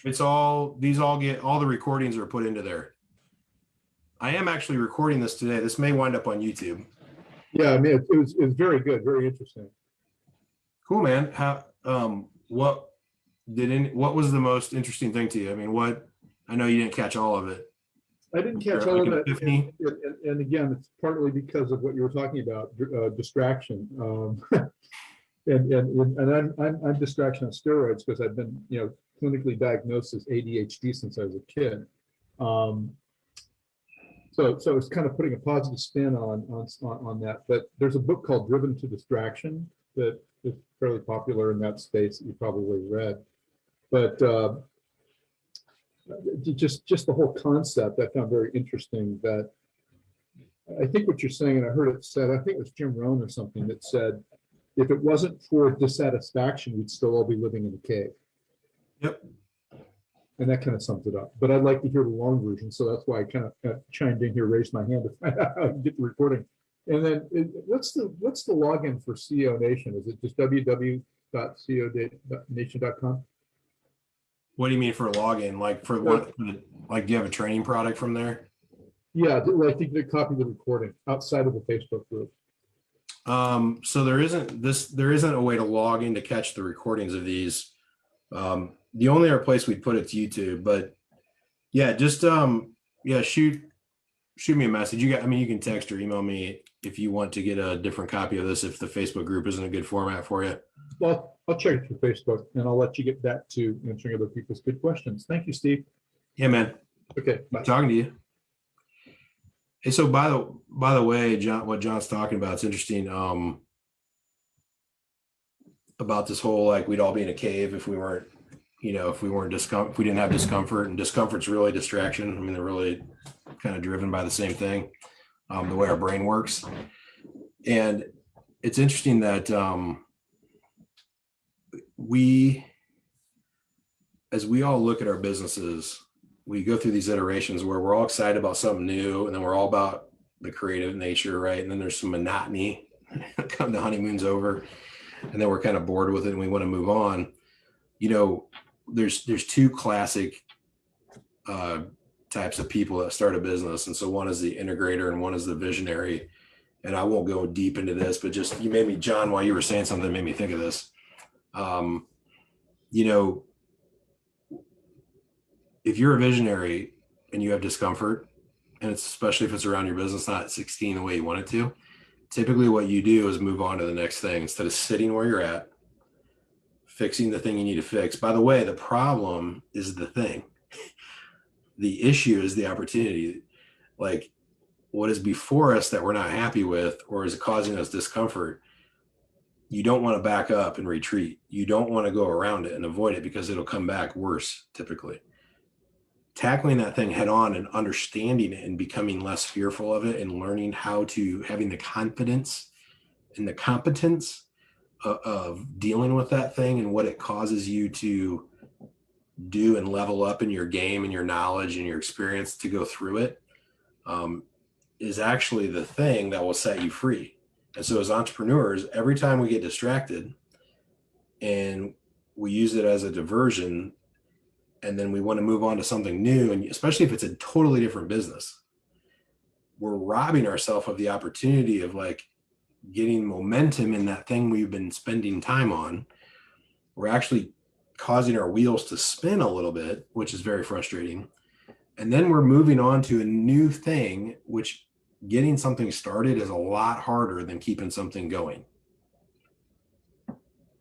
It's all, these all get, all the recordings are put into there. I am actually recording this today. This may wind up on YouTube. Yeah, I mean, it was very good, very interesting. Cool, man. How, what was the most interesting thing to you? I mean, I know you didn't catch all of it. I didn't catch all of it. And again, it's partly because of what you were talking about, distraction. And I'm distraction on steroids because I've been, clinically diagnosed as ADHD since I was a kid. So it's kind of putting a positive spin on that. But there's a book called Driven to Distraction that is fairly popular in that space that you probably read. But just the whole concept I found very interesting. That I think what you're saying, and I heard it said, I think it was Jim Rohn or something that said, if it wasn't for dissatisfaction, we'd still all be living in a cave. Yep. And that kind of sums it up. But I'd like to hear the long version, so that's why I kind of chimed in here, raised my hand to find out how I can get the recording. And then what's the login for CEO Nation? Is it just www.co-nation.com? What do you mean for a login? Like for what? Like, do you have a training product from there? Yeah, I think they copy the recording outside of the Facebook group. So there isn't a way to log in to catch the recordings of these. The only other place we'd put it's YouTube, but yeah, just shoot me a message. You can text or email me if you want to get a different copy of this, if the Facebook group isn't a good format for you. Well, I'll check it through Facebook and I'll let you get back to answering other people's good questions. Thank you, Steve. Yeah, man. Okay, bye. Talking to you. Hey, so by the way, John, what John's talking about, it's interesting. About this whole, like, we'd all be in a cave if we weren't, if we didn't have discomfort, and discomfort's really distraction. I mean, they're really kind of driven by the same thing, the way our brain works. And it's interesting that as we all look at our businesses, we go through these iterations where we're all excited about something new, and then we're all about the creative nature, right? And then there's some monotony. Come the honeymoon's over, and then we're kind of bored with it, and we want to move on. There's two classic types of people that start a business, and so one is the integrator, and one is the visionary. And I won't go deep into this, but just you made me, John, while you were saying something, made me think of this. If you're a visionary and you have discomfort, and it's especially if it's around your business not succeeding the way you want it to, typically what you do is move on to the next thing instead of sitting where you're at, fixing the thing you need to fix. By the way, the problem is the thing. The issue is the opportunity. Like, what is before us that we're not happy with, or is it causing us discomfort? You don't want to back up and retreat. You don't want to go around it and avoid it, because it'll come back worse typically. Tackling that thing head on and understanding it and becoming less fearful of it, and learning having the confidence and the competence of dealing with that thing and what it causes you to do and level up in your game and your knowledge and your experience to go through it, is actually the thing that will set you free. And so as entrepreneurs, every time we get distracted and we use it as a diversion, and then we want to move on to something new, and especially if it's a totally different business, we're robbing ourselves of the opportunity of like getting momentum in that thing we've been spending time on. We're actually causing our wheels to spin a little bit, which is very frustrating. And then we're moving on to a new thing, which getting something started is a lot harder than keeping something going.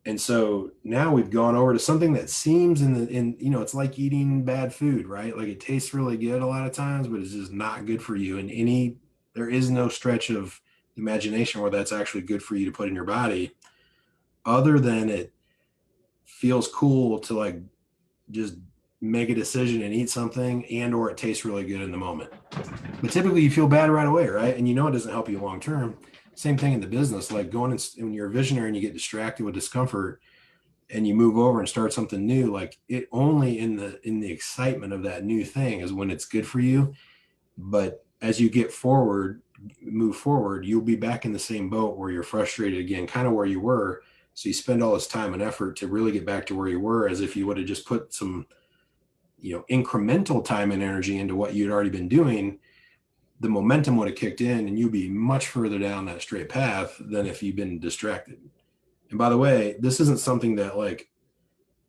And so now we've gone over to something that seems it's like eating bad food, right? Like it tastes really good a lot of times, but it's just not good for you. And there is no stretch of imagination where that's actually good for you to put in your body, other than it feels cool to like just make a decision and eat something, and or it tastes really good in the moment. But typically you feel bad right away, right? And it doesn't help you long term. Same thing in the business, like when you're a visionary and you get distracted with discomfort and you move over and start something new, like it only in the excitement of that new thing is when it's good for you. But as you move forward, you'll be back in the same boat where you're frustrated again, kind of where you were. So you spend all this time and effort to really get back to where you were, as if you would have just put some, incremental time and energy into what you'd already been doing. The momentum would have kicked in and you'd be much further down that straight path than if you've been distracted. And by the way, this isn't something that like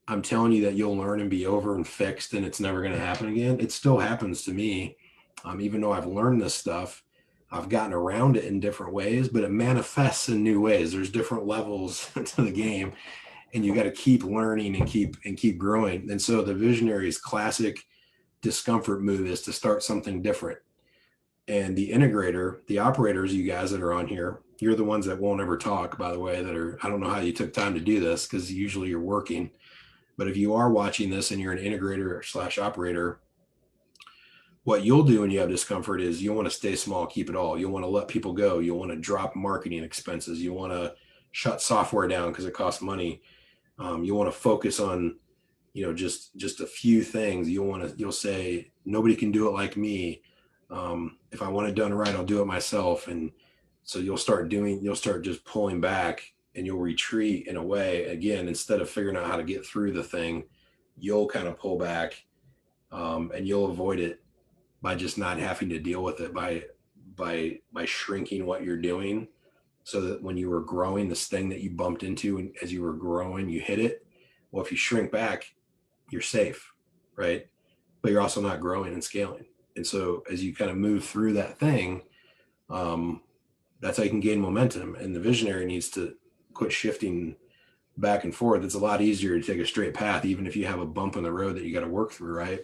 I'm telling you that you'll learn and be over and fixed and it's never going to happen again. It still happens to me. Even though I've learned this stuff, I've gotten around it in different ways, but it manifests in new ways. There's different levels to the game, and you got to keep learning and keep growing. And so the visionary's classic discomfort move is to start something different. And the integrator, the operators, you guys that are on here, you're the ones that won't ever talk, by the way, I don't know how you took time to do this because usually you're working. But if you are watching this and you're an integrator / operator, what you'll do when you have discomfort is you'll want to stay small, keep it all. You'll want to let people go. You'll want to drop marketing expenses. You want to shut software down because it costs money. You want to focus on, just a few things. You'll say, nobody can do it like me. If I want it done right, I'll do it myself. And so you'll start just pulling back, and you'll retreat in a way. Again, instead of figuring out how to get through the thing, you'll kind of pull back, and you'll avoid it by just not having to deal with it, by shrinking what you're doing, so that when you were growing, this thing that you bumped into, and as you were growing, you hit it. Well, if you shrink back, you're safe, right? But you're also not growing and scaling. And so as you kind of move through that thing, that's how you can gain momentum. And the visionary needs to quit shifting back and forth. It's a lot easier to take a straight path, even if you have a bump in the road that you got to work through, right?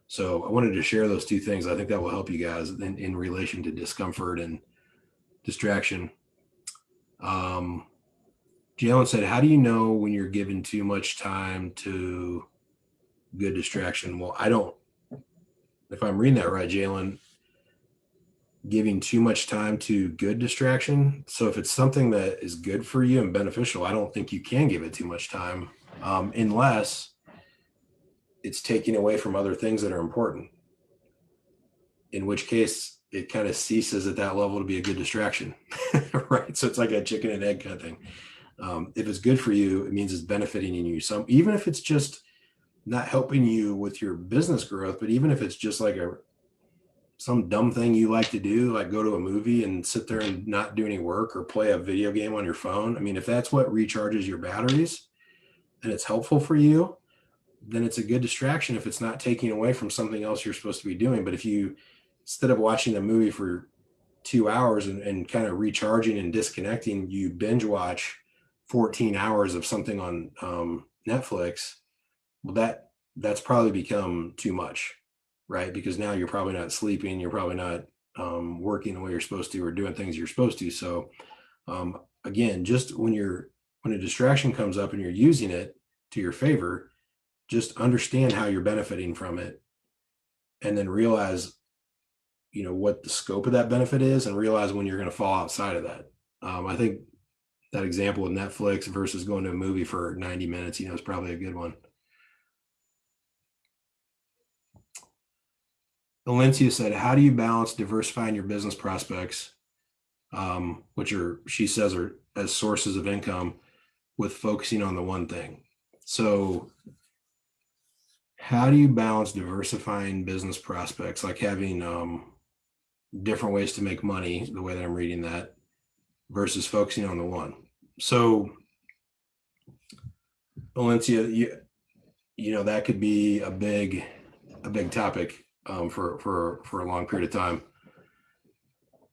So I wanted to share those two things. I think that will help you guys in relation to discomfort and distraction. Jalen said, how do you know when you're giving too much time to good distraction? Well, if I'm reading that right, Jalen, giving too much time to good distraction. So if it's something that is good for you and beneficial, I don't think you can give it too much time, unless it's taking away from other things that are important, in which case it kind of ceases at that level to be a good distraction. Right? So it's like a chicken and egg kind of thing. If it's good for you, it means it's benefiting you. Even if it's just not helping you with your business growth, but even if it's just like some dumb thing you like to do, like go to a movie and sit there and not do any work, or play a video game on your phone. I mean, if that's what recharges your batteries and it's helpful for you, then it's a good distraction if it's not taking away from something else you're supposed to be doing. But if you, instead of watching a movie for 2 hours and kind of recharging and disconnecting, you binge watch 14 hours of something on Netflix, well, that's probably become too much, right? Because now you're probably not sleeping, you're probably not working the way you're supposed to, or doing things you're supposed to. So again, just when a distraction comes up and you're using it to your favor, just understand how you're benefiting from it, and then realize, what the scope of that benefit is, and realize when you're going to fall outside of that. I think that example of Netflix versus going to a movie for 90 minutes, is probably a good one. Valencia said, how do you balance diversifying your business prospects, which she says are as sources of income, with focusing on the one thing? So how do you balance diversifying business prospects, like having different ways to make money, the way that I'm reading that, versus focusing on the one? So Valencia, that could be a big topic for a long period of time.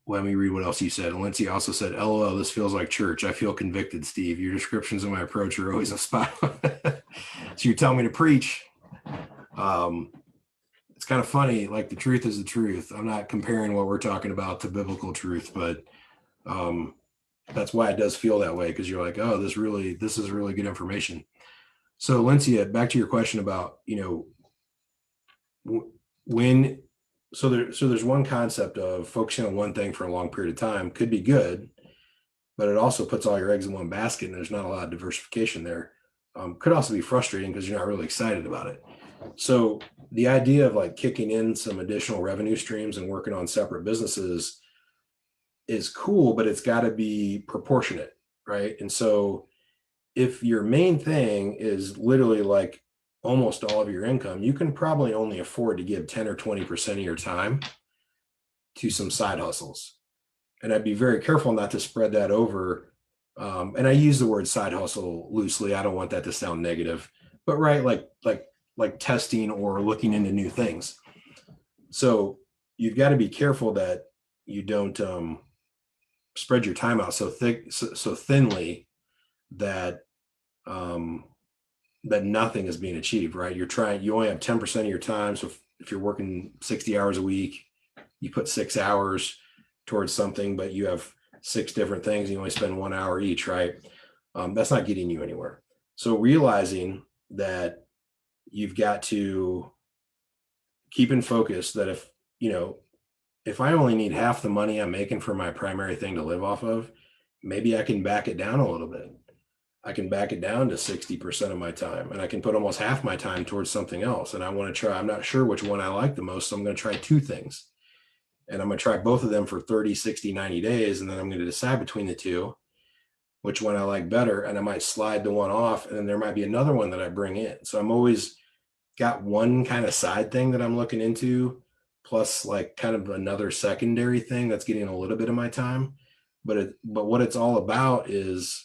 Let me read what else he said. Valencia also said, LOL, this feels like church. I feel convicted, Steve. Your descriptions of my approach are always a spot. So you tell me to preach. It's kind of funny. Like, the truth is the truth. I'm not comparing what we're talking about to biblical truth, but that's why it does feel that way, because you're like, oh, this is really good information. So Valencia, back to your question about, there's one concept of focusing on one thing for a long period of time could be good, but it also puts all your eggs in one basket and there's not a lot of diversification there. Could also be frustrating because you're not really excited about it. So the idea of like kicking in some additional revenue streams and working on separate businesses is cool, but it's got to be proportionate, right? And so if your main thing is literally like almost all of your income, you can probably only afford to give 10 or 20% of your time to some side hustles. And I'd be very careful not to spread that over. And I use the word side hustle loosely. I don't want that to sound negative, but right, like testing or looking into new things. So you've got to be careful that you don't spread your time out so thinly that that nothing is being achieved, right? You only have 10% of your time. So if you're working 60 hours a week, you put 6 hours towards something, but you have 6 different things, and you only spend 1 hour each, right? That's not getting you anywhere. So realizing that you've got to keep in focus that if I only need half the money I'm making for my primary thing to live off of, maybe I can back it down a little bit. I can back it down to 60% of my time, and I can put almost half my time towards something else. And I'm not sure which one I like the most. So I'm going to try 2 things, and I'm going to try both of them for 30, 60, 90 days. And then I'm going to decide between the 2, which one I like better. And I might slide the one off, and then there might be another one that I bring in. So I'm always got one kind of side thing that I'm looking into, plus like kind of another secondary thing that's getting a little bit of my time. But what it's all about is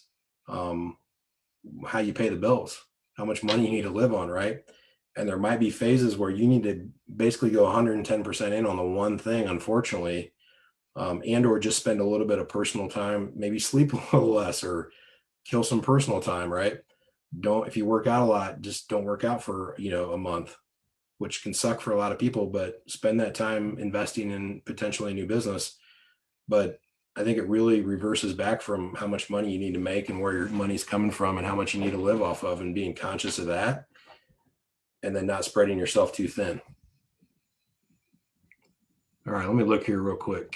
how you pay the bills, how much money you need to live on, right? And there might be phases where you need to basically go 110% in on the one thing, unfortunately, and or just spend a little bit of personal time, maybe sleep a little less or kill some personal time, right? If you work out a lot, just don't work out for a month, which can suck for a lot of people, but spend that time investing in potentially a new business. But I think it really reverses back from how much money you need to make and where your money's coming from and how much you need to live off of, and being conscious of that, and then not spreading yourself too thin. All right, let me look here real quick.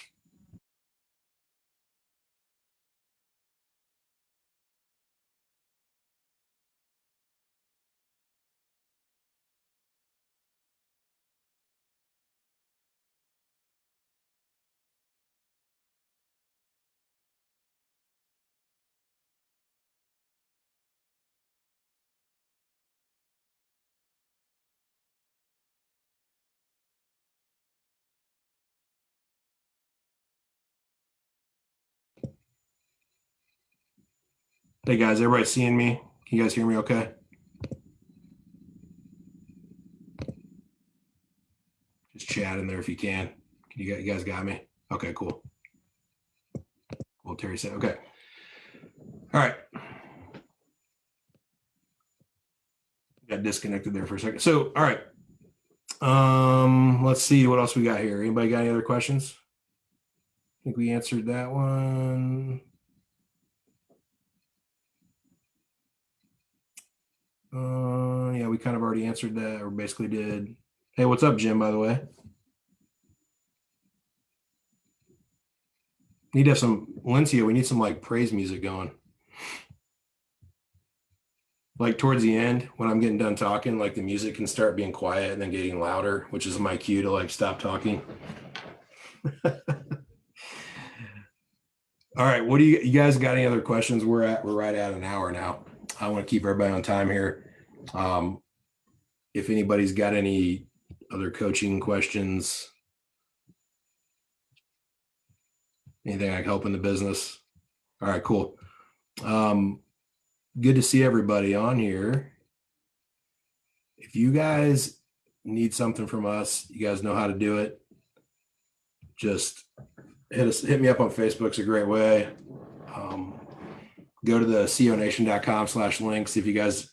Hey guys, everybody seeing me? Can you guys hear me okay? Just chat in there if you can. You guys got me? Okay, cool. Cool, Terry said, okay. All right. Got disconnected there for a second. So, all right. Let's see what else we got here. Anybody got any other questions? I think we answered that one. Yeah, we kind of already answered that, or basically did. Hey, what's up, Jim, by the way? Need to have some, Valencia, we need some like praise music going. like towards the end, when I'm getting done talking, like the music can start being quiet and then getting louder, which is my cue to like stop talking. All right. What do you guys got any other questions? We're right at an hour now. I want to keep everybody on time here. If anybody's got any other coaching questions, anything I can help in the business. All right, cool. Good to see everybody on here. If you guys need something from us, you guys know how to do it. Just hit me up on Facebook. It's a great way. Go to the conation.com/links if you guys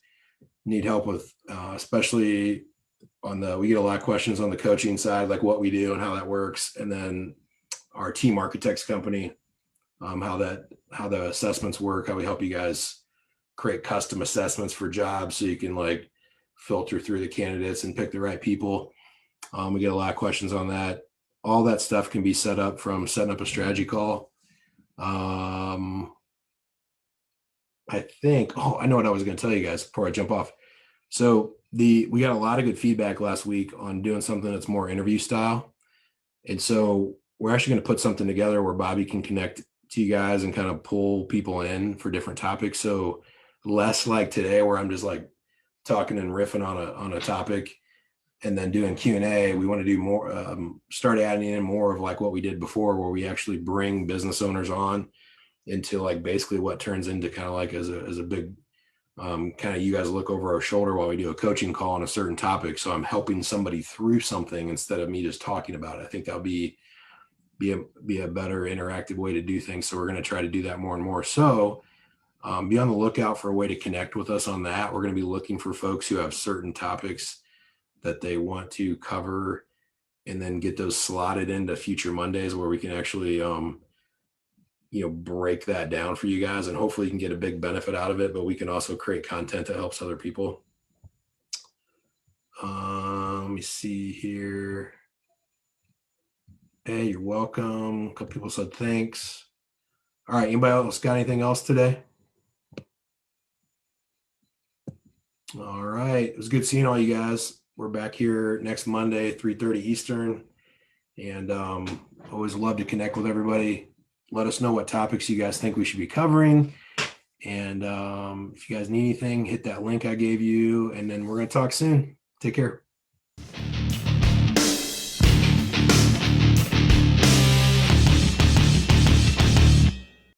need help with, especially we get a lot of questions on the coaching side, like what we do and how that works. And then our team architects company, how the assessments work, how we help you guys create custom assessments for jobs so you can like filter through the candidates and pick the right people. We get a lot of questions on that. All that stuff can be set up from setting up a strategy call. I think, I know what I was going to tell you guys before I jump off. So we got a lot of good feedback last week on doing something that's more interview style. And so we're actually going to put something together where Bobby can connect to you guys and kind of pull people in for different topics. So less like today where I'm just like talking and riffing on a topic and then doing Q&A. We want to do more, start adding in more of like what we did before, where we actually bring business owners on into like basically what turns into kind of like as a big kind of you guys look over our shoulder while we do a coaching call on a certain topic. So I'm helping somebody through something instead of me just talking about it. I think that'll be a better interactive way to do things. So we're going to try to do that more and more. So be on the lookout for a way to connect with us on that. We're going to be looking for folks who have certain topics that they want to cover and then get those slotted into future Mondays where we can actually, break that down for you guys, and hopefully you can get a big benefit out of it, but we can also create content that helps other people. Let me see here. Hey, you're welcome. A couple people said thanks. All right. Anybody else got anything else today? All right. It was good seeing all you guys. We're back here next Monday, 3:30 Eastern. And always love to connect with everybody. Let us know what topics you guys think we should be covering. And if you guys need anything, hit that link I gave you. And then we're going to talk soon. Take care.